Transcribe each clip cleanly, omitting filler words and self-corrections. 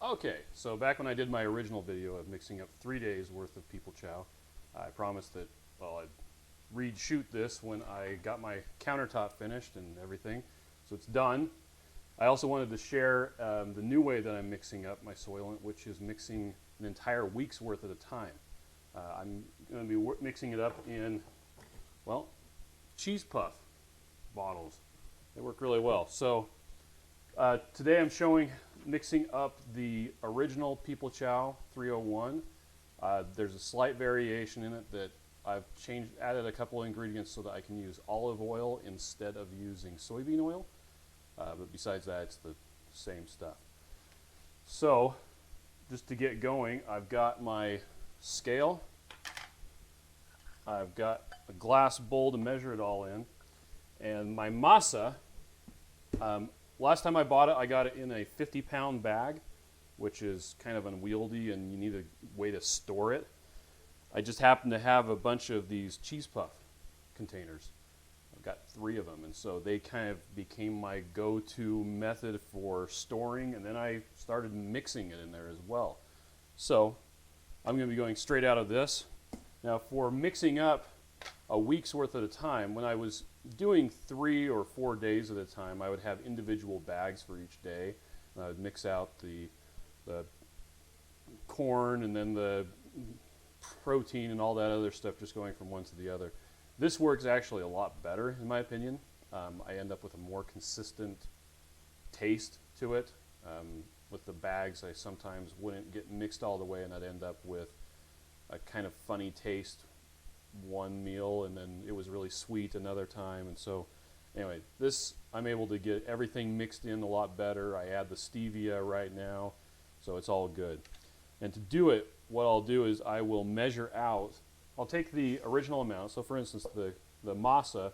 Okay, so back when I did my original video of mixing up 3 days worth of people chow, I promised that, well, I'd reshoot this when I got my countertop finished and everything. So it's done. I also wanted to share the new way that I'm mixing up my soylent, which is mixing an entire week's worth at a time. I'm going to be mixing it up in, well, cheese puff bottles. They work really well. So today I'm showing mixing up the original People Chow 301. There's a slight variation in it that I've added a couple of ingredients so that I can use olive oil instead of using soybean oil. But besides that, it's the same stuff. So just to get going, I've got my scale. I've got a glass bowl to measure it all in. And my masa, last time I bought it, I got it in a 50-pound bag, which is kind of unwieldy and you need a way to store it. I just happen to have a bunch of these cheese puff containers. I've got 3 of them, and so they kind of became my go-to method for storing, and then I started mixing it in there as well. So I'm going to be going straight out of this. Now for mixing up a week's worth at a time, when I was doing 3 or 4 days at a time, I would have individual bags for each day. And I would mix out the corn and then the protein and all that other stuff, just going from one to the other. This works actually a lot better, in my opinion. I end up with a more consistent taste to it. With the bags, I sometimes wouldn't get mixed all the way, and I'd end up with a kind of funny taste one meal, and then it was really sweet another time. And so anyway, this, I'm able to get everything mixed in a lot better. I add the stevia right now, so it's all good. And to do it, what I'll do is I will measure out, I'll take the original amount. So for instance, the masa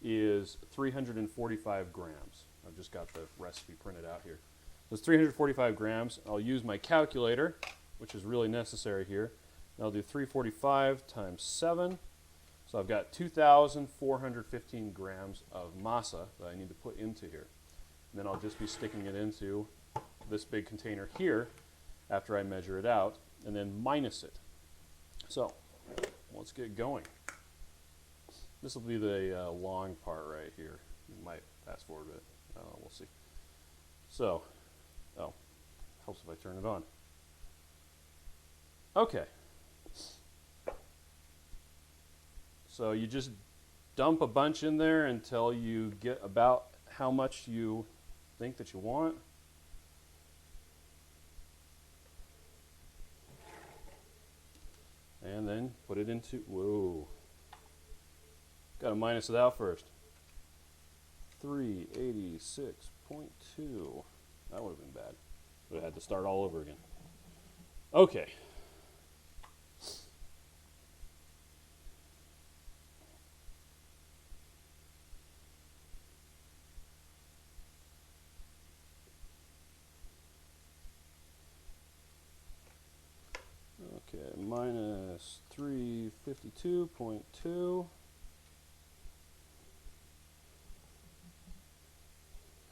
is 345 grams. I've just got the recipe printed out here. So it's 345 grams. I'll use my calculator, which is really necessary here. I'll do 345 times 7. So I've got 2,415 grams of masa that I need to put into here. And then I'll just be sticking it into this big container here after I measure it out, and then minus it. So let's get going. This will be the long part right here. You might fast forward a bit. We'll see. So, helps if I turn it on. Okay. So you just dump a bunch in there until you get about how much you think that you want. And then put it into, whoa. Got to minus it out first. 386.2. That would have been bad. Would have had to start all over again. Okay. Okay, minus 352.2.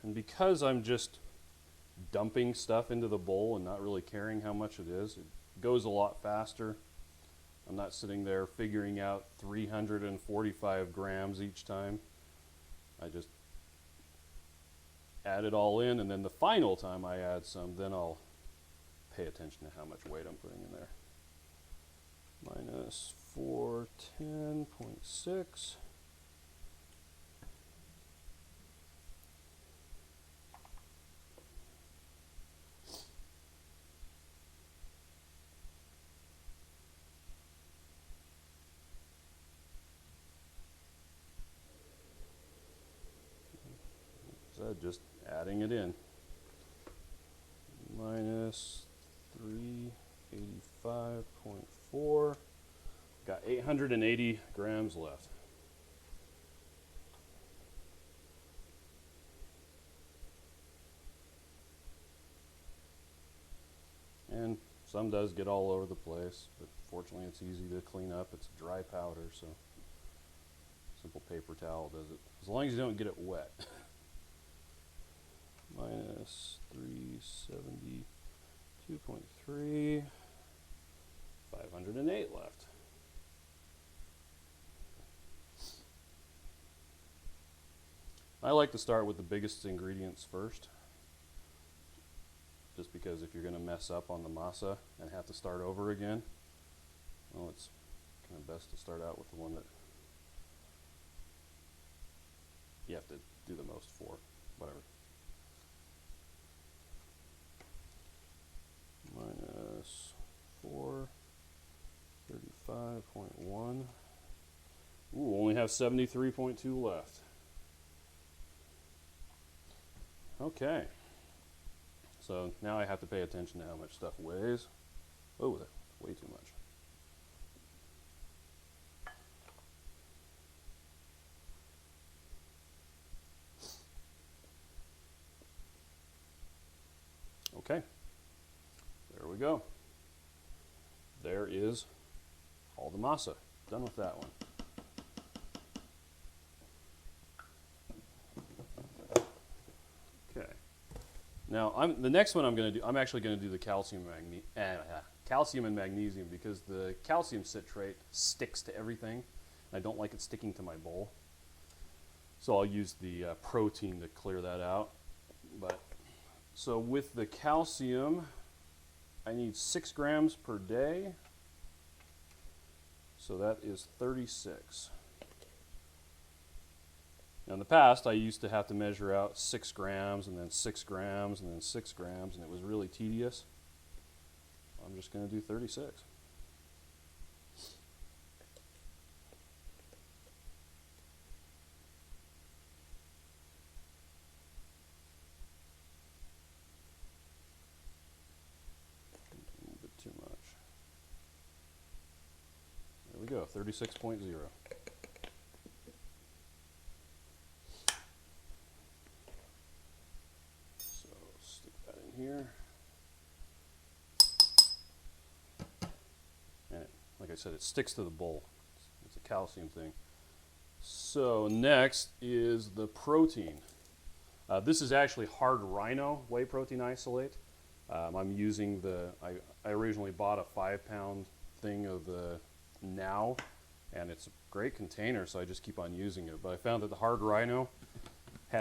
And because I'm just dumping stuff into the bowl and not really caring how much it is, it goes a lot faster. I'm not sitting there figuring out 345 grams each time. I just add it all in, and then the final time I add some, then I'll pay attention to how much weight I'm putting in there. Minus 410.6. So just adding it in. Minus 385.4. Got 880 grams left. And some does get all over the place, but fortunately it's easy to clean up. It's dry powder, so simple paper towel does it. As long as you don't get it wet. Minus 370 2.3, 508 left. I like to start with the biggest ingredients first, just because if you're going to mess up on the masa and have to start over again, well, it's kind of best to start out with the one that you have to do the most for, whatever. Minus 4, 35.1. Ooh, only have 73.2 left. Okay. So now I have to pay attention to how much stuff weighs. Oh, that's way too much. Okay, there we go. There is all the masa. Done with that one. Okay. Now the next one I'm going to do. I'm actually going to do the calcium and magnesium because the calcium citrate sticks to everything. I don't like it sticking to my bowl, so I'll use the protein to clear that out. But so with the calcium, I need 6 grams per day. So that is 36. Now in the past, I used to have to measure out 6 grams and then 6 grams and then 6 grams, and it was really tedious. I'm just going to do 36. A little bit too much. There we go, 36.0. Here, and like I said, it sticks to the bowl. It's a calcium thing. So next is the protein. This is actually hard rhino whey protein isolate. I'm using I originally bought a 5-pound thing of the Now, and it's a great container, so I just keep on using it. But I found that the hard rhino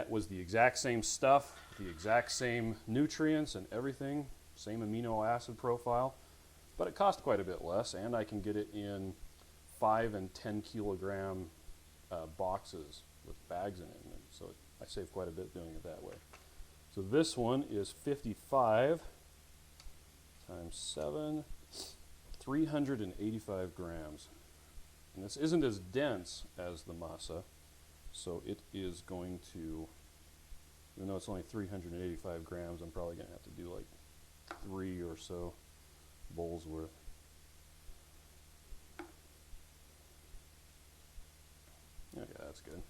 was the exact same stuff, the exact same nutrients and everything, same amino acid profile, but it cost quite a bit less, and I can get it in 5 and 10 kilogram boxes with bags in it, so I save quite a bit doing it that way. So this one is 55 times 7, 385 grams. And this isn't as dense as the masa, so it is going to, even though it's only 385 grams, I'm probably going to have to do like 3 or so bowls worth. Okay, that's good.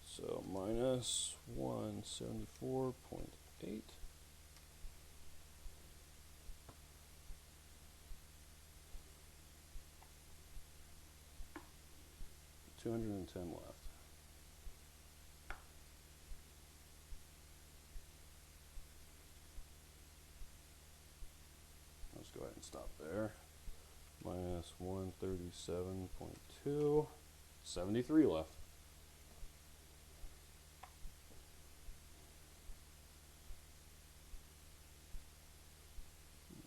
So minus 174.8. $210 left. Let's go ahead and stop there. Minus 137.2. 73 left.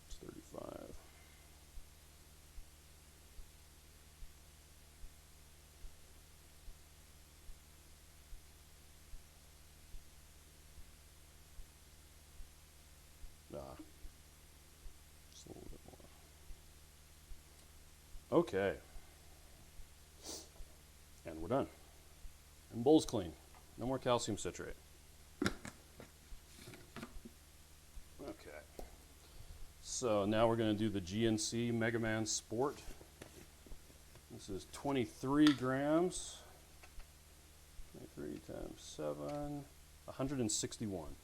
It's 35. Just a little bit more. Okay. And we're done. And bowl's clean. No more calcium citrate. Okay. So now we're going to do the GNC Mega Man Sport. This is 23 grams. 23 times 7, 161.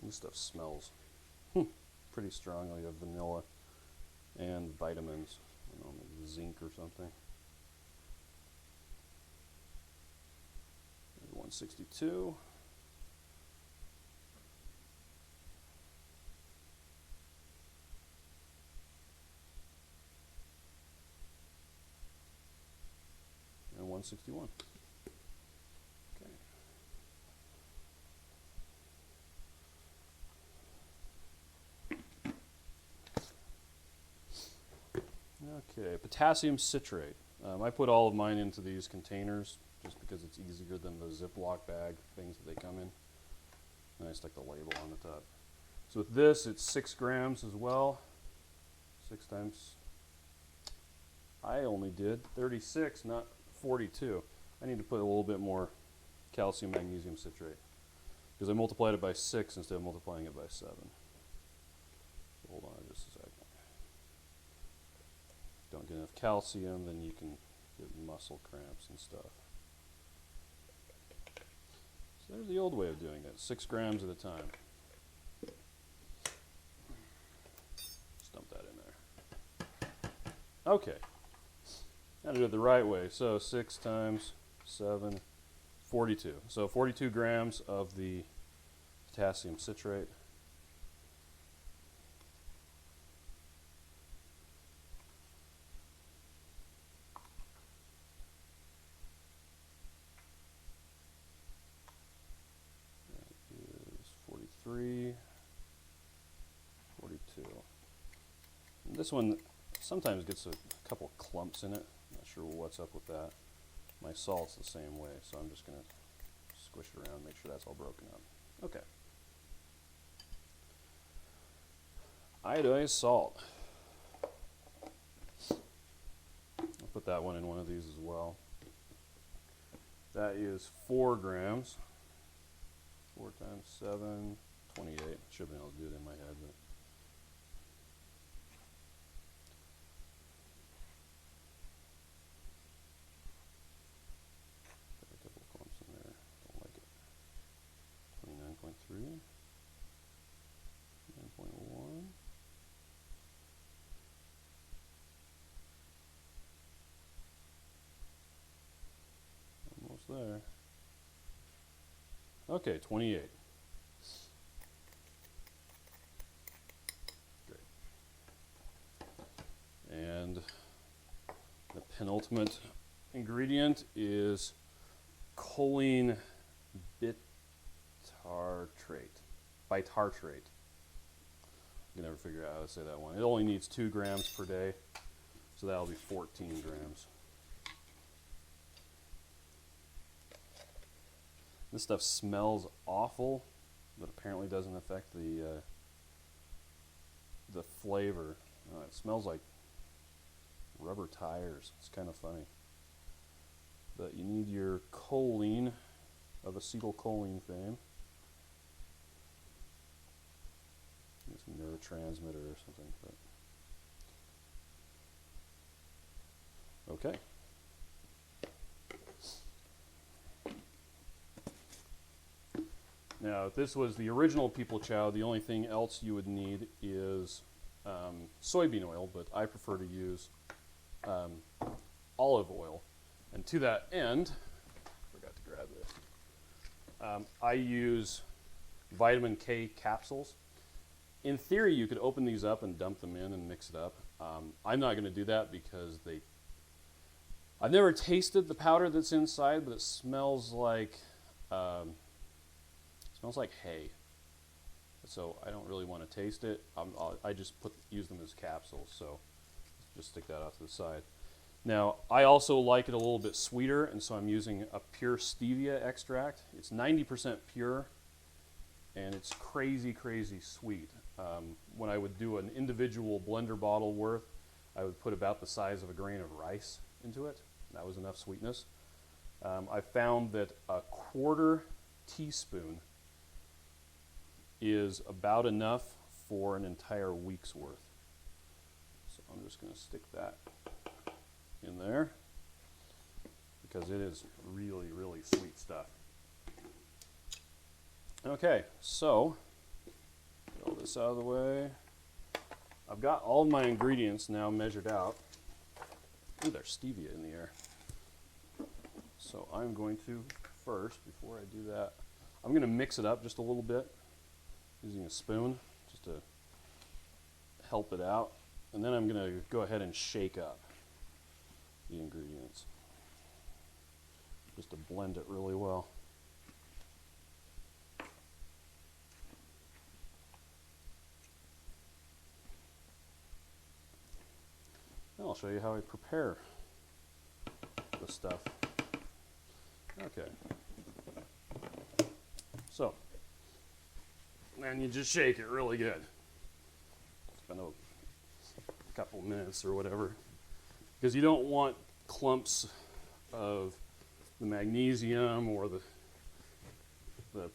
This stuff smells pretty strongly of vanilla and vitamins. I don't know, maybe zinc or something. 162. And 161. Okay. Okay, potassium citrate. I put all of mine into these containers just because it's easier than the Ziploc bag things that they come in. And I stick the label on the top. So with this, it's 6 grams as well. 6 times. I only did 36, not 42. I need to put a little bit more calcium magnesium citrate because I multiplied it by 6 instead of multiplying it by 7. So hold on just a second. Don't get enough calcium, then you can get muscle cramps and stuff. So there's the old way of doing it, 6 grams at a time. Just dump that in there. Okay, now to do it the right way. So 6 times 7, 42. So 42 grams of the potassium citrate. That is 43, 42. And this one sometimes gets a couple clumps in it. Not sure what's up with that. My salt's the same way, so I'm just going to squish it around, make sure that's all broken up. Okay. Iodized salt. I'll put that one in one of these as well. That is 4 grams. 4 times 7, 28. Should have been able to do it in my head, but a couple of clumps in there. Don't like it. 29.3, 9.1. Almost there. Okay, 28. Great. And the penultimate ingredient is choline bitartrate. You can never figure out how to say that one. It only needs 2 grams per day, so that'll be 14 grams. This stuff smells awful, but apparently doesn't affect the flavor. It smells like rubber tires. It's kind of funny. But you need your choline of acetylcholine fame. It's a neurotransmitter or something. But okay. Now, if this was the original people chow, the only thing else you would need is soybean oil, but I prefer to use olive oil. And to that end, forgot to grab this, I use vitamin K capsules. In theory, you could open these up and dump them in and mix it up. I'm not going to do that because I've never tasted the powder that's inside, but it smells like hay. So I don't really want to taste it. I just use them as capsules, so just stick that off to the side. Now, I also like it a little bit sweeter, and so I'm using a pure stevia extract. It's 90% pure, and it's crazy, crazy sweet. When I would do an individual blender bottle worth, I would put about the size of a grain of rice into it. That was enough sweetness. I found that a 1/4 teaspoon is about enough for an entire week's worth. So I'm just going to stick that in there because it is really, really sweet stuff. Okay, so this out of the way. I've got all my ingredients now measured out. Ooh, there's stevia in the air. So I'm going to first, before I do that, I'm going to mix it up just a little bit using a spoon just to help it out. And then I'm going to go ahead and shake up the ingredients just to blend it really well. I'll show you how I prepare the stuff. Okay. So, and you just shake it really good. Spend a couple minutes or whatever, because you don't want clumps of the magnesium or the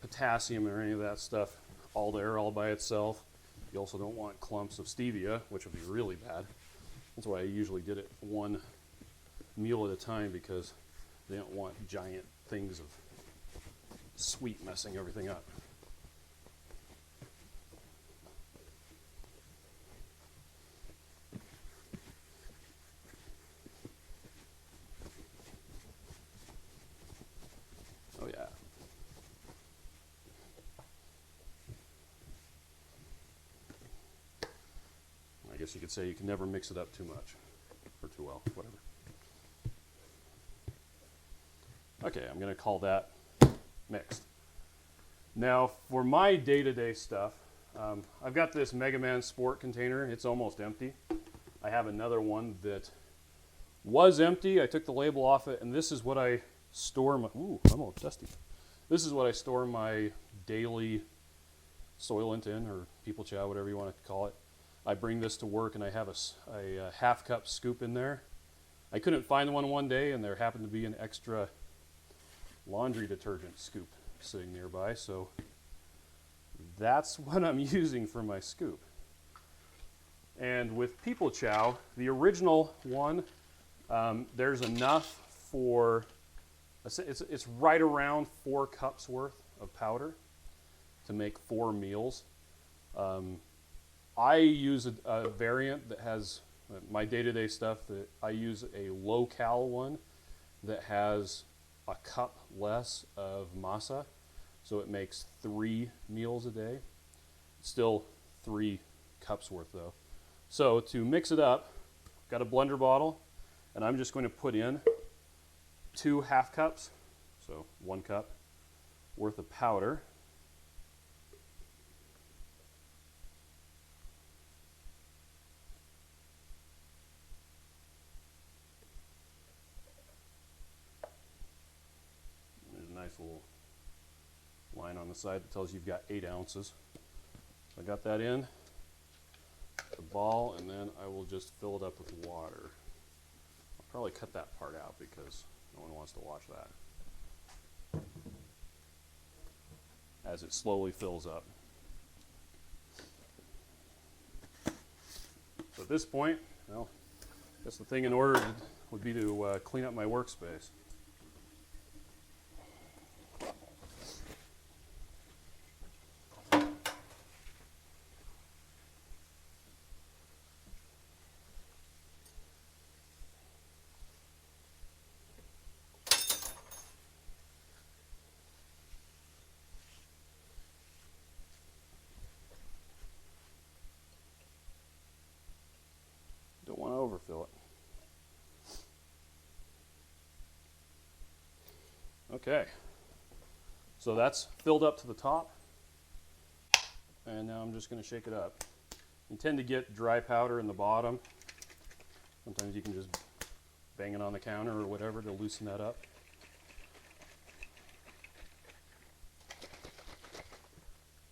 potassium or any of that stuff all there all by itself. You also don't want clumps of stevia, which would be really bad. That's why I usually did it one meal at a time, because they don't want giant things of sweet messing everything up. Oh yeah. I guess you could say you can never mix it up too much or too well, whatever. Okay, I'm going to call that mixed. Now, for my day-to-day stuff, I've got this Mega Man Sport container. It's almost empty. I have another one that was empty. I took the label off it, and this is what I store my... Ooh, I'm all dusty. This is what I store my daily soylent in, or people chow, whatever you want to call it. I bring this to work, and I have a half-cup scoop in there. I couldn't find one day, and there happened to be an extra laundry detergent scoop sitting nearby, so that's what I'm using for my scoop. And with People Chow, the original one, there's enough for, it's right around 4 cups worth of powder to make 4 meals. I use a variant that has my day-to-day stuff. That I use a low-cal one that has a cup less of masa, so it makes 3 meals a day. Still 3 cups worth though. So to mix it up, I've got a blender bottle, and I'm just going to put in 2 half cups, so 1 cup worth of powder. Nice little line on the side that tells you you've got 8 ounces. So I got that in the ball, and then I will just fill it up with water. I'll probably cut that part out because no one wants to watch that. As it slowly fills up. So at this point, well, I guess the thing in order would be to clean up my workspace. Don't want to overfill it. Okay, so that's filled up to the top, and now I'm just going to shake it up. You tend to get dry powder in the bottom. Sometimes you can just bang it on the counter or whatever to loosen that up.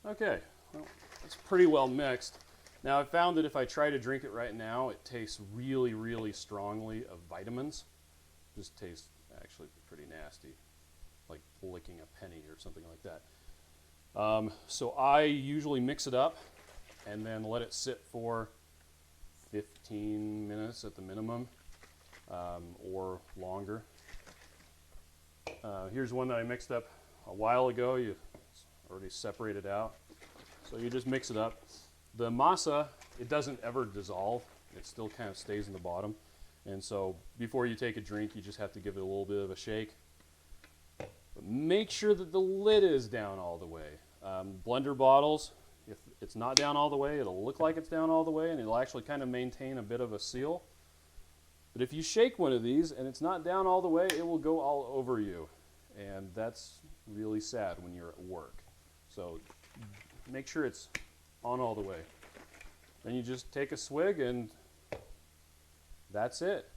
Okay, well, it's pretty well mixed. Now I've found that if I try to drink it right now, it tastes really, really strongly of vitamins. It just tastes actually pretty nasty, like licking a penny or something like that. So I usually mix it up and then let it sit for 15 minutes at the minimum, or longer. Here's one that I mixed up a while ago. It's already separated out. So you just mix it up. The masa, it doesn't ever dissolve. It still kind of stays in the bottom. And so before you take a drink, you just have to give it a little bit of a shake. But make sure that the lid is down all the way. Blender bottles, if it's not down all the way, it'll look like it's down all the way, and it'll actually kind of maintain a bit of a seal. But if you shake one of these and it's not down all the way, it will go all over you. And that's really sad when you're at work. So make sure it's on all the way. Then you just take a swig and that's it.